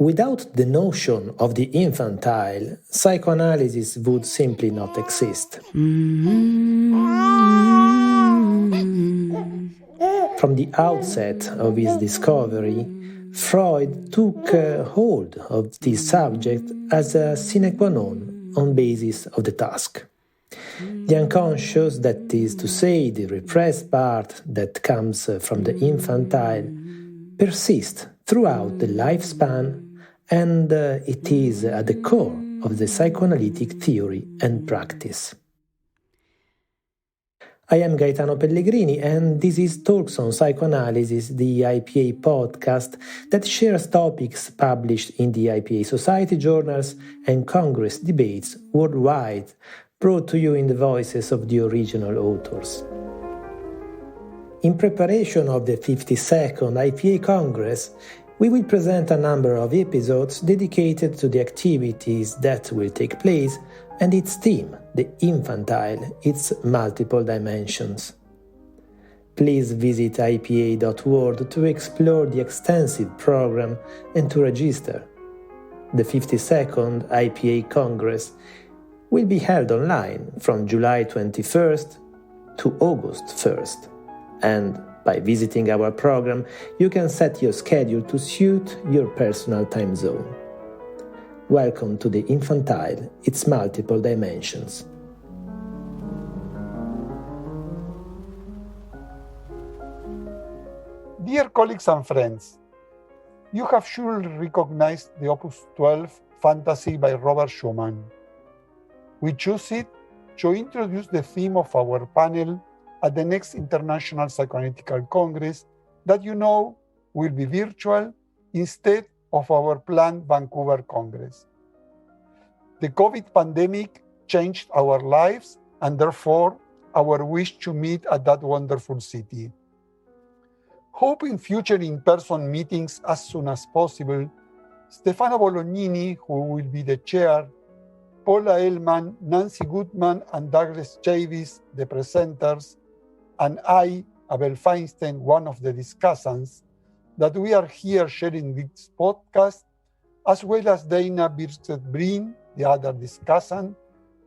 Without the notion of the infantile, psychoanalysis would simply not exist. From the outset of his discovery, Freud took hold of this subject as a sine qua non on basis of the task. The unconscious, that is to say, the repressed part that comes from the infantile, persists throughout the lifespan, and it is at the core of the psychoanalytic theory and practice. I am Gaetano Pellegrini, and this is Talks on Psychoanalysis, the IPA podcast that shares topics published in the IPA Society journals and Congress debates worldwide, brought to you in the voices of the original authors. In preparation of the 52nd IPA Congress, we will present a number of episodes dedicated to the activities that will take place and its theme, the infantile, its multiple dimensions. Please visit ipa.org to explore the extensive program and to register. The 52nd IPA Congress will be held online from July 21st to August 1st, and by visiting our program, you can set your schedule to suit your personal time zone. Welcome to the infantile, its multiple dimensions. Dear colleagues and friends, you have surely recognized the Opus 12 Fantasy by Robert Schumann. We choose it to introduce the theme of our panel at the next International Psychoanalytic Congress that you know will be virtual instead of our planned Vancouver Congress. The COVID pandemic changed our lives and therefore our wish to meet at that wonderful city. Hoping future in-person meetings as soon as possible, Stefano Bolognini, who will be the chair, Paula Ellman, Nancy Goodman, and Douglas Chavis, the presenters, and I, Abel Fainstein, one of the discussants, that we are here sharing this podcast, as well as Dana Birksted-Breen, the other discussant,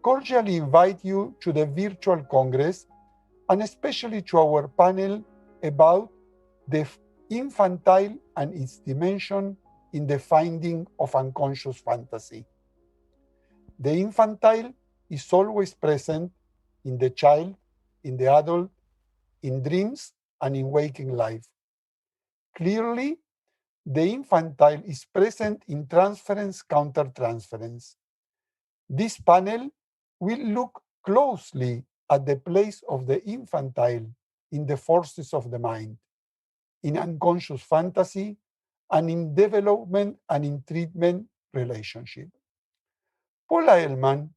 cordially invite you to the virtual Congress, and especially to our panel about the infantile and its dimension in the finding of unconscious fantasy. The infantile is always present in the child, in the adult, in dreams, and in waking life. Clearly, the infantile is present in transference, countertransference. This panel will look closely at the place of the infantile in the forces of the mind, in unconscious fantasy, and in development and in treatment relationship. Paula Ellman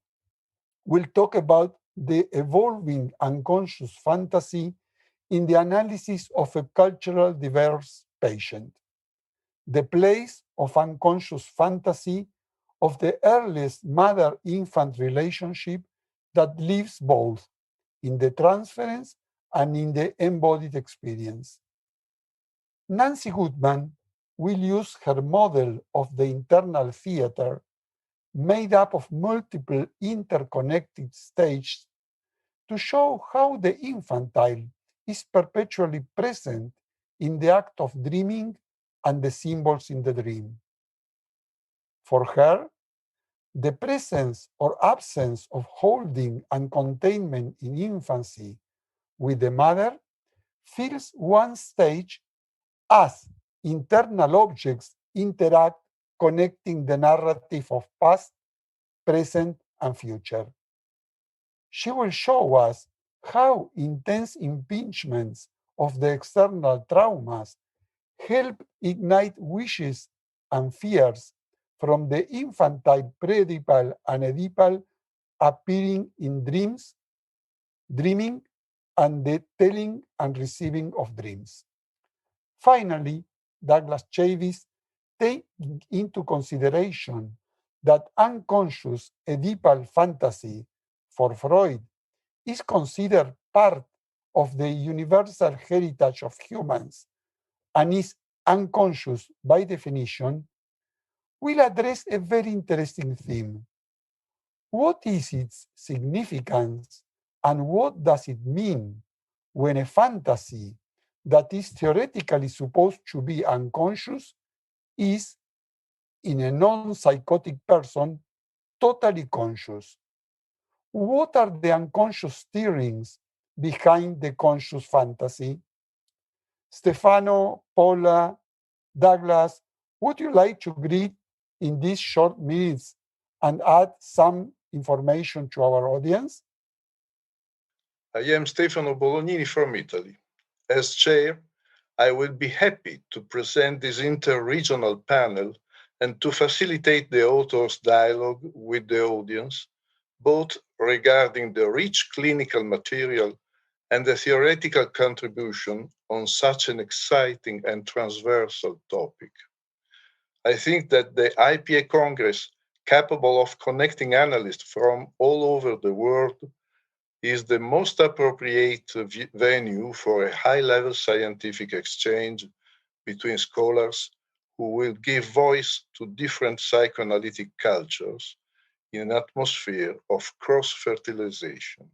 will talk about the evolving unconscious fantasy in the analysis of a cultural diverse patient, the place of unconscious fantasy of the earliest mother-infant relationship that lives both in the transference and in the embodied experience. Nancy Goodman will use her model of the internal theater, made up of multiple interconnected stages, to show how the infantile is perpetually present in the act of dreaming and the symbols in the dream. For her, the presence or absence of holding and containment in infancy with the mother fills one stage as internal objects interact, connecting the narrative of past, present, and future. She will show us how intense impingements of the external traumas help ignite wishes and fears from the infantile pre-Oedipal and Oedipal appearing in dreams, dreaming, and the telling and receiving of dreams. Finally, Douglas Chavis taking into consideration that unconscious Oedipal fantasy for Freud is considered part of the universal heritage of humans and is unconscious by definition, will address a very interesting theme. What is its significance and what does it mean when a fantasy that is theoretically supposed to be unconscious is, in a non-psychotic person, totally conscious? What are the unconscious stirrings behind the conscious fantasy? Stefano, Paula, Douglas, would you like to greet in these short minutes and add some information to our audience? I am Stefano Bolognini from Italy. As chair, I will be happy to present this inter-regional panel and to facilitate the author's dialogue with the audience, both regarding the rich clinical material and the theoretical contribution on such an exciting and transversal topic. I think that the IPA Congress, capable of connecting analysts from all over the world, is the most appropriate venue for a high-level scientific exchange between scholars who will give voice to different psychoanalytic cultures in an atmosphere of cross-fertilization.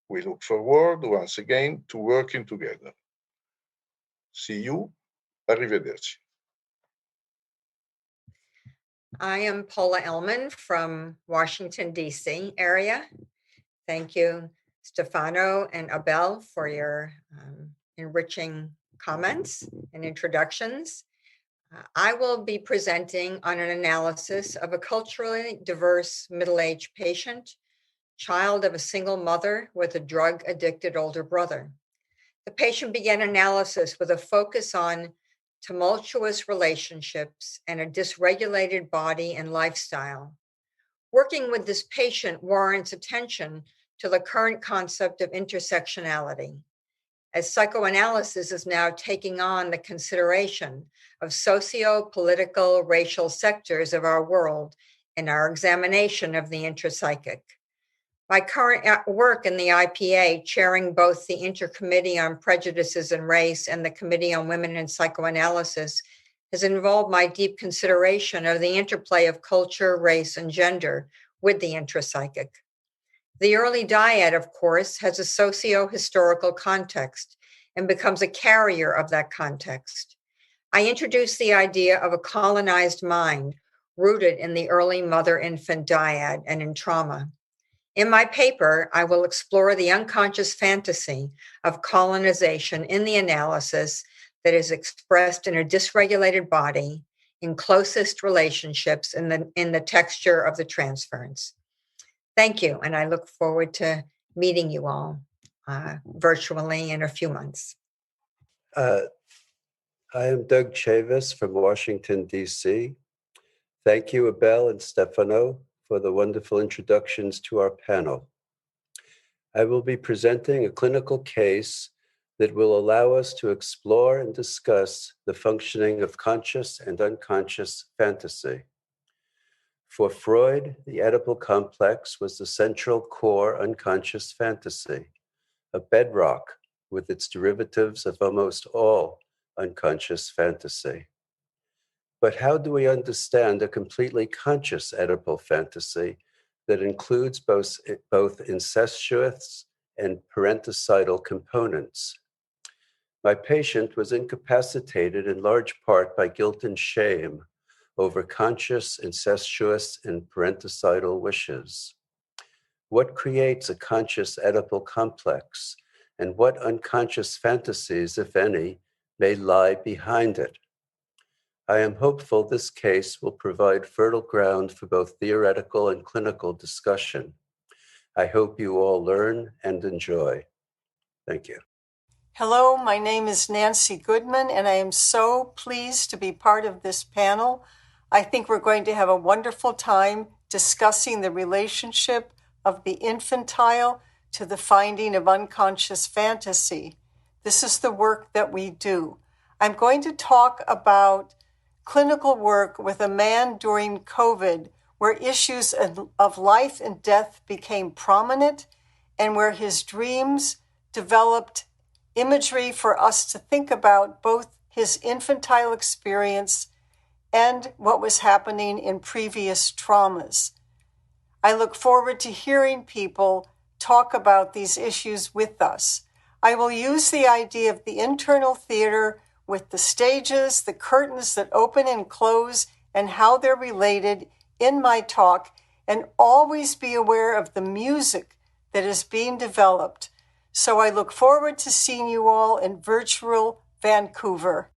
We look forward once again to working together. See you. Arrivederci. I am Paula Ellman from Washington, D.C. area. Thank you, Stefano and Abel, for your enriching comments and introductions. I will be presenting on an analysis of a culturally diverse middle-aged patient, child of a single mother with a drug-addicted older brother. The patient began analysis with a focus on tumultuous relationships and a dysregulated body and lifestyle. Working with this patient warrants attention to the current concept of intersectionality, as psychoanalysis is now taking on the consideration of socio-political, racial sectors of our world in our examination of the intrapsychic. My current work in the IPA, chairing both the Intercommittee on Prejudices and Race and the Committee on Women in Psychoanalysis, has involved my deep consideration of the interplay of culture, race, and gender with the intrapsychic. The early dyad, of course, has a socio-historical context and becomes a carrier of that context. I introduced the idea of a colonized mind rooted in the early mother-infant dyad and in trauma. In my paper, I will explore the unconscious fantasy of colonization in the analysis that is expressed in a dysregulated body, in closest relationships, in the texture of the transference. Thank you, and I look forward to meeting you all virtually in a few months. I am Doug Chavis from Washington, D.C. Thank you, Abel and Stefano, for the wonderful introductions to our panel. I will be presenting a clinical case that will allow us to explore and discuss the functioning of conscious and unconscious fantasy. For Freud, the Oedipal complex was the central core unconscious fantasy, a bedrock with its derivatives of almost all unconscious fantasy. But how do we understand a completely conscious Oedipal fantasy that includes both incestuous and parenticidal components? My patient was incapacitated in large part by guilt and shame over conscious, incestuous, and parenticidal wishes. What creates a conscious Oedipal complex, and what unconscious fantasies, if any, may lie behind it? I am hopeful this case will provide fertile ground for both theoretical and clinical discussion. I hope you all learn and enjoy. Thank you. Hello, my name is Nancy Goodman, and I am so pleased to be part of this panel. I think we're going to have a wonderful time discussing the relationship of the infantile to the finding of unconscious fantasy. This is the work that we do. I'm going to talk about clinical work with a man during COVID where issues of life and death became prominent and where his dreams developed imagery for us to think about both his infantile experience and what was happening in previous traumas. I look forward to hearing people talk about these issues with us. I will use the idea of the internal theater with the stages, the curtains that open and close, and how they're related in my talk, and always be aware of the music that is being developed. So I look forward to seeing you all in virtual Vancouver.